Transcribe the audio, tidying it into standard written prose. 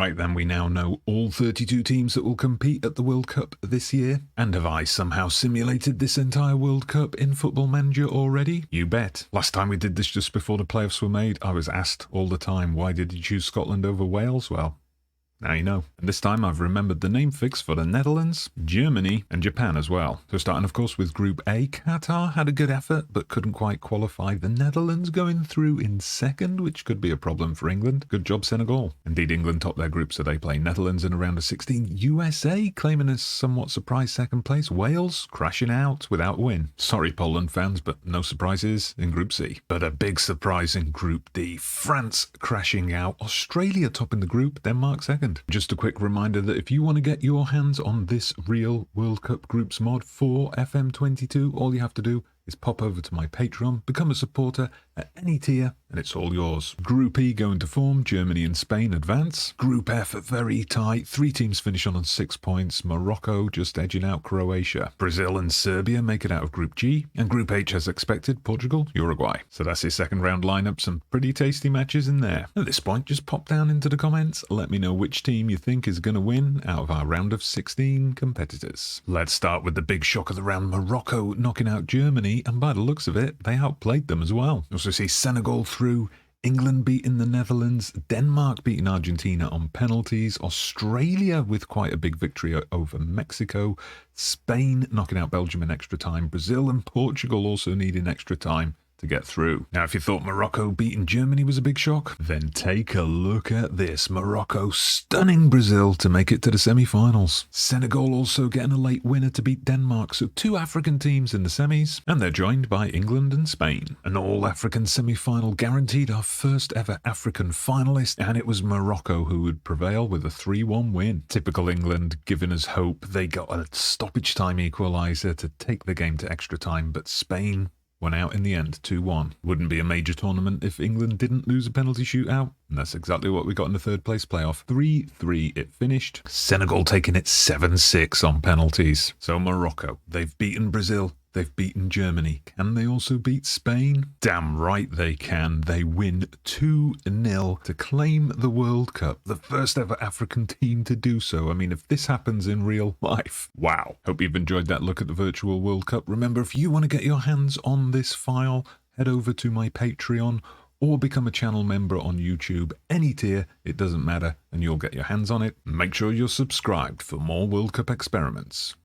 Right then, we now know all 32 teams that will compete at the World Cup this year. And have I somehow simulated this entire World Cup in Football Manager already? You bet. Last time we did this just before the playoffs were made, I was asked all the time, why did you choose Scotland over Wales? Well, now you know. And this time I've remembered the name fix for the Netherlands, Germany and Japan as well. So starting of course with Group A, Qatar had a good effort but couldn't quite qualify. The Netherlands going through in second, which could be a problem for England. Good job Senegal. Indeed, England topped their group, so they play Netherlands in a round of 16. USA claiming a somewhat surprise second place. Wales crashing out without a win. Sorry Poland fans, but no surprises in Group C. But a big surprise in Group D. France crashing out. Australia topping the group, Denmark second. Just a quick reminder that if you want to get your hands on this real World Cup groups mod for FM22, all you have to do is pop over to my Patreon, become a supporter at any tier, and it's all yours. Group E going to form, Germany and Spain advance. Group F very tight, 3 teams finish on 6 points, Morocco just edging out Croatia. Brazil and Serbia make it out of Group G, and Group H as expected, Portugal, Uruguay. So that's your second round lineup, some pretty tasty matches in there. At this point, just pop down into the comments, let me know which team you think is going to win out of our round of 16 competitors. Let's start with the big shock of the round, Morocco knocking out Germany, and by the looks of it, they outplayed them as well. You also see Senegal through, England beating the Netherlands, Denmark beating Argentina on penalties, Australia with quite a big victory over Mexico, Spain knocking out Belgium in extra time, Brazil and Portugal also needing extra time to get through. Now, if you thought Morocco beating Germany was a big shock, then take a look at this. Morocco stunning Brazil to make it to the semi-finals. Senegal also getting a late winner to beat Denmark, so 2 African teams in the semis, and they're joined by England and Spain. An all-African semi-final guaranteed, our first ever African finalist, and it was Morocco who would prevail with a 3-1 win. Typical England giving us hope. They got a stoppage time equaliser to take the game to extra time, but Spain went out in the end, 2-1. Wouldn't be a major tournament if England didn't lose a penalty shootout, and that's exactly what we got in the third place playoff. 3-3 it finished. Senegal taking it 7-6 on penalties. So Morocco, they've beaten Brazil, they've beaten Germany. Can they also beat Spain? Damn right they can. They win 2-0 to claim the World Cup. The first ever African team to do so. I mean, if this happens in real life, wow. Hope you've enjoyed that look at the virtual World Cup. Remember, if you want to get your hands on this file, head over to my Patreon or become a channel member on YouTube. Any tier, it doesn't matter, and you'll get your hands on it. Make sure you're subscribed for more World Cup experiments.